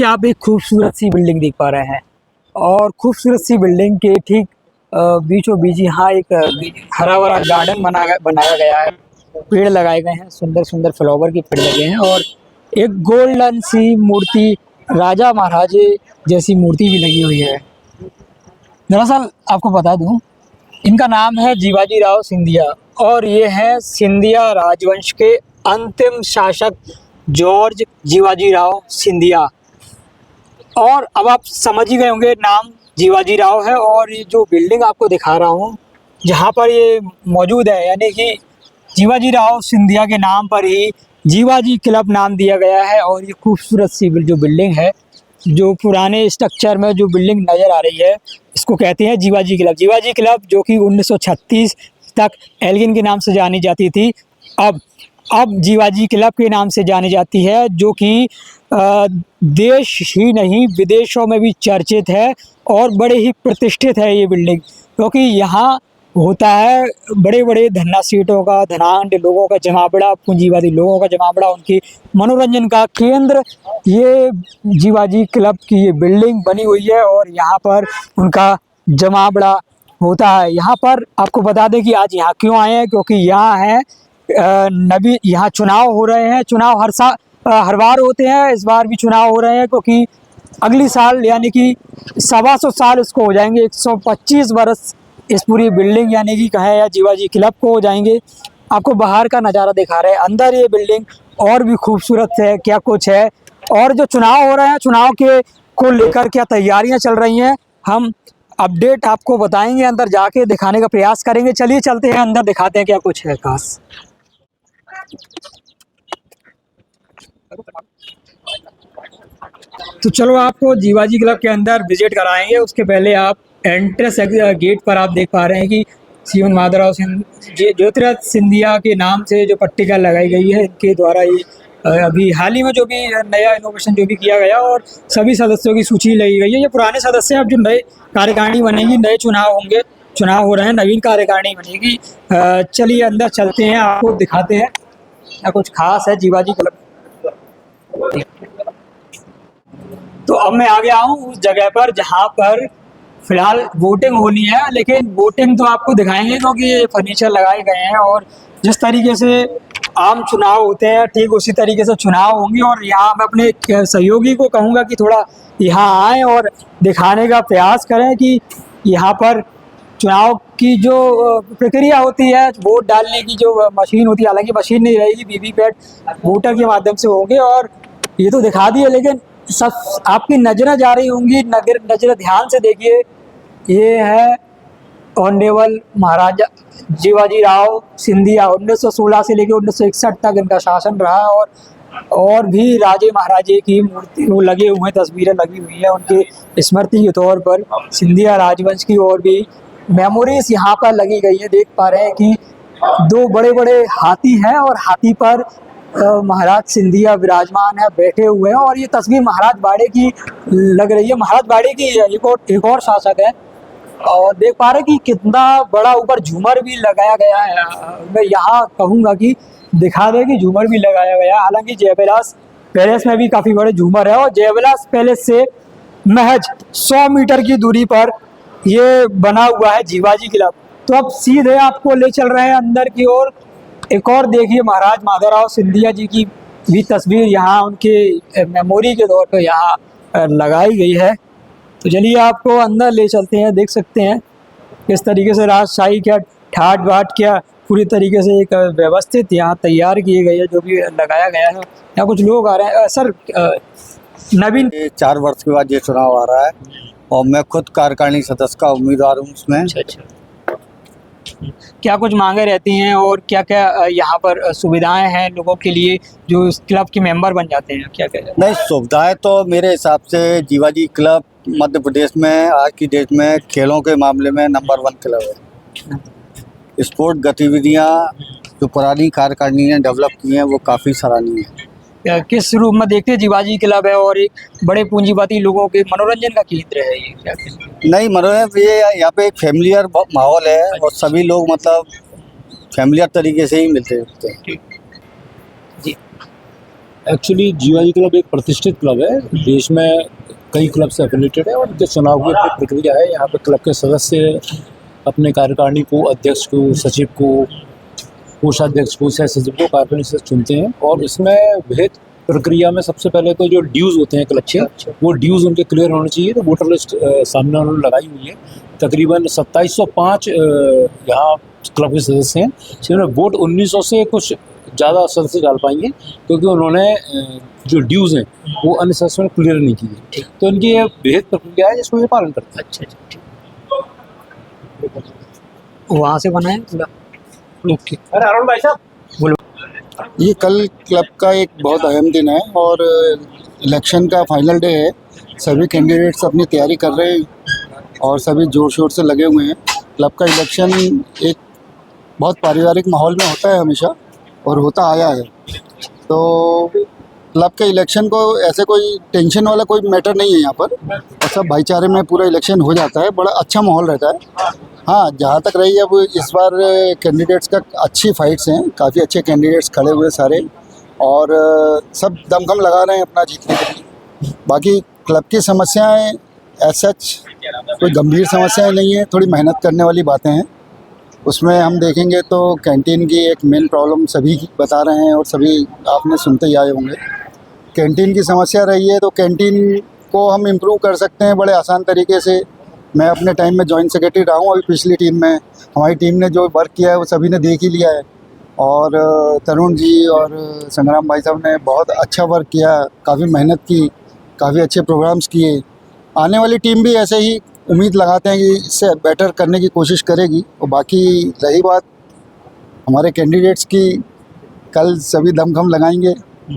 पीछे आप एक खूबसूरत सी बिल्डिंग देख पा रहे हैं और खूबसूरत सी बिल्डिंग के ठीक बीचों बीच यहाँ एक हरा भरा गार्डन बनाया गया है। पेड़ लगाए गए हैं, सुंदर सुंदर फ्लावर के पेड़ लगे हैं और एक गोल्डन सी मूर्ति, राजा महाराजे जैसी मूर्ति भी लगी हुई है। दरअसल आपको बता दूं, इनका नाम है जीवाजी राव सिंधिया और ये है सिंधिया राजवंश के अंतिम शासक जॉर्ज जीवाजी राव सिंधिया। और अब आप समझ ही गए होंगे, नाम जीवाजी राव है और ये जो बिल्डिंग आपको दिखा रहा हूँ जहाँ पर ये मौजूद है, यानी कि जीवाजी राव सिंधिया के नाम पर ही जीवाजी क्लब नाम दिया गया है। और ये खूबसूरत सी जो बिल्डिंग है, जो पुराने स्ट्रक्चर में जो बिल्डिंग नज़र आ रही है, इसको कहते हैं जीवाजी क्लब। जीवाजी क्लब जो कि 1936 तक एल्गिन के नाम से जानी जाती थी, अब जीवाजी क्लब के नाम से जानी जाती है, जो कि देश ही नहीं विदेशों में भी चर्चित है और बड़े ही प्रतिष्ठित है ये बिल्डिंग, क्योंकि यहाँ होता है बड़े बड़े धन्ना सीटों का, धनाढ्य लोगों का जमावड़ा, पूंजीवादी लोगों का जमावड़ा, उनके मनोरंजन का केंद्र ये जीवाजी क्लब की ये बिल्डिंग बनी हुई है और यहाँ पर उनका जमावड़ा होता है। यहाँ पर आपको बता दें कि आज यहाँ क्यों आए हैं, क्योंकि यहाँ है यहाँ चुनाव हो रहे हैं। चुनाव हर बार होते हैं, इस बार भी चुनाव हो रहे हैं, क्योंकि अगली साल यानी कि 125 साल इसको हो जाएंगे, 125 वर्ष इस पूरी बिल्डिंग यानी कि कहें या जीवाजी क्लब को हो जाएंगे। आपको बाहर का नज़ारा दिखा रहे हैं, अंदर ये बिल्डिंग और भी खूबसूरत है, क्या कुछ है। और जो चुनाव हो रहे हैं, चुनाव के को लेकर क्या तैयारियां चल रही हैं, हम अपडेट आपको बताएंगे, अंदर जाके दिखाने का प्रयास करेंगे। चलिए चलते हैं अंदर, दिखाते हैं क्या कुछ है खास। तो चलो आपको जीवाजी क्लब के अंदर विजिट कराएंगे। उसके पहले आप एंट्रेंस गेट पर आप देख पा रहे हैं कि श्रीमन माधवराव ज्योतिराज सिंधिया के नाम से जो पट्टिका लगाई गई है, इनके द्वारा ये अभी हाल ही में जो भी नया इनोवेशन जो भी किया गया और सभी सदस्यों की सूची लगी गई है। ये पुराने सदस्य, अब जो नए कार्यकारिणी बनेगी, नए चुनाव होंगे, चुनाव हो रहे हैं, नवीन कार्यकारिणी बनेगी। चलिए अंदर चलते हैं, आपको दिखाते हैं क्या कुछ खास है जीवाजी क्लब। तो अब मैं आ गया हूँ उस जगह पर जहाँ पर फिलहाल वोटिंग होनी है, लेकिन वोटिंग तो आपको दिखाएंगे क्योंकि ये फर्नीचर लगाए गए हैं और जिस तरीके से आम चुनाव होते हैं ठीक उसी तरीके से चुनाव होंगे। और यहाँ मैं अपने सहयोगी को कहूँगा कि थोड़ा यहाँ आएँ और दिखाने का प्रयास करें कि यहाँ पर चुनाव की जो प्रक्रिया होती है, वोट डालने की जो मशीन होती है, हालांकि मशीन नहीं रहेगी, वीवीपैट वोटर के माध्यम से होंगे। और ये तो दिखा दिए, लेकिन सब आपकी नजरें जा रही होंगी, नजरें ध्यान से देखिए। ये है ऑनरेबल महाराजा जीवाजी राव सिंधिया। 1916 से लेकर 1961 तक इनका शासन रहा और भी राजे महाराजे की मूर्ति वो लगे हुए हैं, तस्वीरें लगी हुई है उनके स्मृति के तौर पर। सिंधिया राजवंश की और भी मेमोरीज यहाँ पर लगी गई है। देख पा रहे हैं कि दो बड़े बड़े हाथी हैं और हाथी पर महाराज सिंधिया विराजमान है, बैठे हुए हैं। और ये तस्वीर महाराज बाड़े की लग रही है, महाराज बाड़े की एक और शासक है। और देख पा रहे हैं कि कितना बड़ा ऊपर झूमर भी लगाया गया है। मैं यहाँ कहूँगा कि दिखा दे कि झूमर भी लगाया गया है। हालांकि जयविलास पैलेस में भी काफ़ी बड़े झूमर है और जयविलास पैलेस से महज 100 मीटर की दूरी पर ये बना हुआ है जीवाजी क्लब। तो अब सीधे आपको ले चल रहे हैं अंदर की ओर। एक और देखिए, महाराज माधवराव सिंधिया जी की भी तस्वीर यहाँ उनके मेमोरी के तौर पर यहाँ लगाई गई है। तो चलिए आपको अंदर ले चलते हैं, देख सकते हैं किस तरीके से राजशाही क्या ठाट बाट क्या पूरी तरीके से एक व्यवस्थित यहाँ तैयार किए गए है, जो भी लगाया गया है। यहाँ कुछ लोग आ रहे हैं। सर, नवीन 4 वर्ष के बाद ये चुनाव आ रहा है और मैं खुद कार्यकारिणी सदस्य का उम्मीदवार हूँ उसमें। अच्छा, क्या कुछ मांगे रहती हैं और क्या क्या यहाँ पर सुविधाएं हैं लोगों के लिए जो इस क्लब के मेंबर बन जाते हैं, क्या क्या? नहीं, सुविधाएं तो मेरे हिसाब से जीवाजी क्लब मध्य प्रदेश में आज की डेट में खेलों के मामले में नंबर 1 क्लब है। स्पोर्ट गतिविधियाँ जो पुरानी कार्यकारिणी ने डेवलप की हैं वो काफ़ी सराहनीय है। किस रूप में देखते हैं जीवाजी क्लब है और एक बड़े पूंजीवादी लोगों के मनोरंजन का केंद्र है ये, क्या नहीं, मनोरंजन ये यहाँ पे एक फैमिलियर माहौल है और सभी लोग मतलब फैमिलियर तरीके से ही मिलते हैं। जी, एक्चुअली जीवाजी क्लब एक प्रतिष्ठित क्लब है, देश में कई क्लब से एफिलेटेड है और इनके चुनाव की अपनी प्रक्रिया है। यहाँ पे क्लब के सदस्य अपने कार्यकारिणी को, अध्यक्ष को, सचिव को, कोषाध्यक्ष को, सह सचिव को कार्यकारिणी से चुनते हैं और इसमें विहित प्रक्रिया में सबसे पहले तो जो ड्यूज़ होते हैं क्लब के, वो ड्यूज़ उनके क्लियर होने चाहिए। तो वोटर लिस्ट सामने उन्होंने लगाई हुई है। तकरीबन 2705 यहाँ क्लब के सदस्य हैं, जिन्होंने वोट 1900 से कुछ ज़्यादा सदस्य डाल पाएंगे क्योंकि उन्होंने जो ड्यूज़ हैं वो अन्य सदस्यों ने क्लियर नहीं किए। तो इनकी ये विहित प्रक्रिया है जिसको ये पालन करते हैं। अच्छा, वहाँ से बना है ओके। अरे अरुण भाई साहब बोलो। ये कल क्लब का एक बहुत अहम दिन है और इलेक्शन का फाइनल डे है। सभी कैंडिडेट्स अपनी तैयारी कर रहे हैं और सभी जोर शोर से लगे हुए हैं। क्लब का इलेक्शन एक बहुत पारिवारिक माहौल में होता है हमेशा और होता आया है। तो क्लब के इलेक्शन को ऐसे कोई टेंशन वाला कोई मैटर नहीं है यहाँ पर, और सब भाईचारे में पूरा इलेक्शन हो जाता है। बड़ा अच्छा माहौल रहता है। हाँ, जहाँ तक रही अब इस बार कैंडिडेट्स का अच्छी फाइट्स हैं, काफ़ी अच्छे कैंडिडेट्स खड़े हुए सारे और सब दमखम लगा रहे हैं अपना जीतने के लिए। बाकी क्लब की समस्याएं एज सच कोई गंभीर समस्याएं नहीं है, थोड़ी मेहनत करने वाली बातें हैं। उसमें हम देखेंगे तो कैंटीन की एक मेन प्रॉब्लम सभी बता रहे हैं और सभी आपने सुनते ही आए होंगे। कैंटीन की समस्या रही है तो कैंटीन को हम इम्प्रूव कर सकते हैं बड़े आसान तरीके से। मैं अपने टाइम में जॉइंट सेक्रेटरी रहा हूँ, अभी पिछली टीम में हमारी टीम ने जो वर्क किया है वो सभी ने देख ही लिया है और तरुण जी और संग्राम भाई साहब ने बहुत अच्छा वर्क किया, काफ़ी मेहनत की, काफ़ी अच्छे प्रोग्राम्स किए। आने वाली टीम भी ऐसे ही उम्मीद लगाते हैं कि इससे बेटर करने की कोशिश करेगी। और बाकी रही बात हमारे कैंडिडेट्स की, कल सभी दमखम लगाएंगे,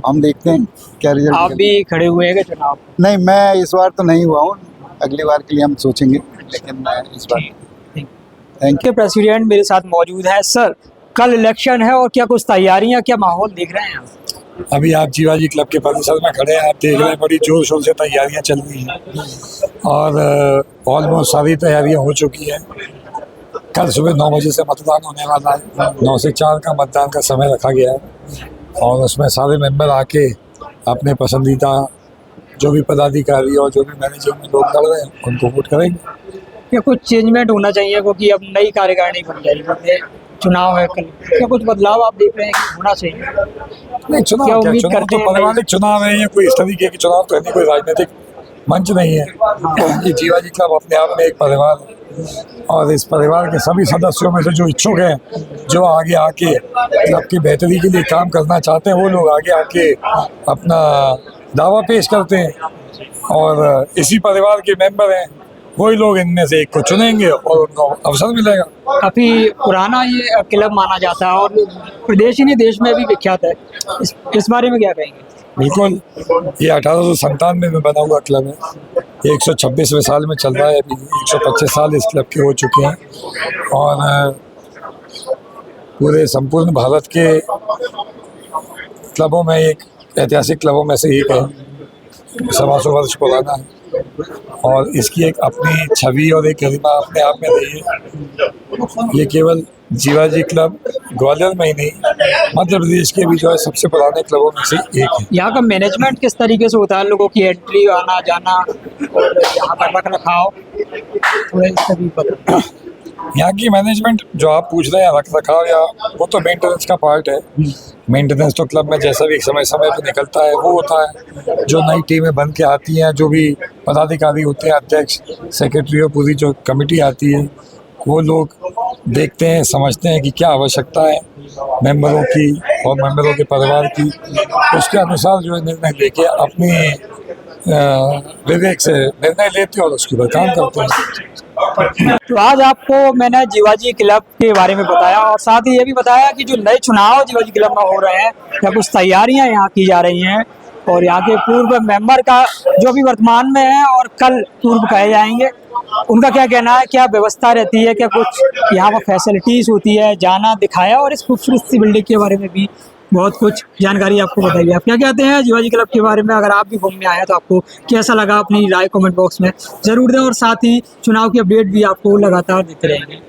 हम देखते हैं क्या रिजल्ट। आप भी खड़े हुए हैं क्या चुनाव? नहीं, मैं इस बार तो नहीं हुआ हूँ, अगली बार के लिए हम सोचेंगे, लेकिन मैं इस बार थैंक यू। प्रेसिडेंट मेरे साथ मौजूद है। सर, कल इलेक्शन है और क्या कुछ तैयारियां, क्या माहौल देख रहे हैं आप? अभी आप जीवाजी क्लब के परिसर में खड़े हैं, आप देख रहे हैं बड़ी जोर शोर से तैयारियां चल रही हैं और ऑलमोस्ट सारी तैयारियां हो चुकी हैं। कल सुबह 9 बजे से मतदान होने वाला है। 9 से 4 का मतदान का समय रखा गया है और उसमें सारे मेंबर आके अपने पसंदीदा जो भी पदाधिकारी और जो भी मैनेजमेंट लोग लड़ रहे हैं उनको वोट करेंगे। क्या कुछ चेंजमेंट होना चाहिए क्योंकि अब नई कार्यकारिणी बन जाएगी, चुनाव है कल, क्या कुछ बदलाव आप देख रहे हैं कि होना चाहिए? नहीं, चुनाव क्या क्या, उम्मीद चुनाव करते तो हैं? पारिवारिक चुनाव है, ये कोई इस तरीके के चुनाव तो है नहीं, कोई राजनीतिक मंच नहीं है। ये जीवाजी क्लब अपने आप में एक परिवार है और इस परिवार के सभी सदस्यों में से जो इच्छुक हैं, जो आगे आके क्लब की बेहतरी के लिए काम करना चाहते हैं, वो लोग आगे आके अपना दावा पेश करते हैं और इसी परिवार के मेंबर हैं, वही लोग इनमें से एक को चुनेंगे और उनको अवसर मिलेगा। काफी पुराना ये क्लब माना जाता है और प्रदेश ही नहीं देश में भी विख्यात है। इस बारे में क्या कहेंगे? बिल्कुल, ये 1897 में बना हुआ क्लब है। 126वें साल में चल रहा है, अभी 125 साल इस क्लब के हो चुके हैं और पूरे संपूर्ण भारत के क्लबों में एक ऐतिहासिक क्लबों में से एक है। 125 वर्ष पुराना है और इसकी एक अपनी छवि और एक गरिमा अपने आप में रही है। ये केवल जीवाजी क्लब ग्वालियर में ही नहीं, मध्य प्रदेश के भी जो है सबसे पुराने क्लबों में से एक है। यहाँ का मैनेजमेंट किस तरीके से होता है? लोगों की एंट्री, आना जाना और यहाँ का रख रखाव, थोड़ा इसका भी पता। यहाँ की मैनेजमेंट जो आप पूछ रहे हैं, रख रखाव या वो तो मेंटेनेंस का पार्ट है। मेंटेनेंस तो क्लब में जैसा भी समय समय पर निकलता है वो होता है। जो नई टीमें बन के आती हैं, जो भी पदाधिकारी होते हैं, अध्यक्ष, सेक्रेटरी और पूरी जो कमेटी आती है, वो लोग देखते हैं, समझते हैं कि क्या आवश्यकता है मेंबरों की और मेंबरों के परिवार की, उसके अनुसार जो है निर्णय लेके अपनी विवेक से निर्णय लेते हैं और उसके ऊपर काम करते हैं। तो आज आपको मैंने जीवाजी क्लब के बारे में बताया और साथ ही ये भी बताया कि जो नए चुनाव जीवाजी क्लब में हो रहे हैं, या कुछ तैयारियां यहाँ की जा रही हैं और यहाँ के पूर्व मेंबर का जो भी वर्तमान में है और कल पूर्व कहे जाएंगे, उनका क्या कहना है, क्या व्यवस्था रहती है, क्या कुछ यहाँ पर फैसिलिटीज होती है, जाना दिखाया और इस खूबसूरत सी बिल्डिंग के बारे में भी बहुत कुछ जानकारी आपको बताइए। आप क्या कहते हैं जीवाजी क्लब के बारे में? अगर आप भी घूमने आए तो आपको कैसा लगा, अपनी राय कमेंट बॉक्स में जरूर दें और साथ ही चुनाव की अपडेट भी आपको लगातार देते रहेंगे।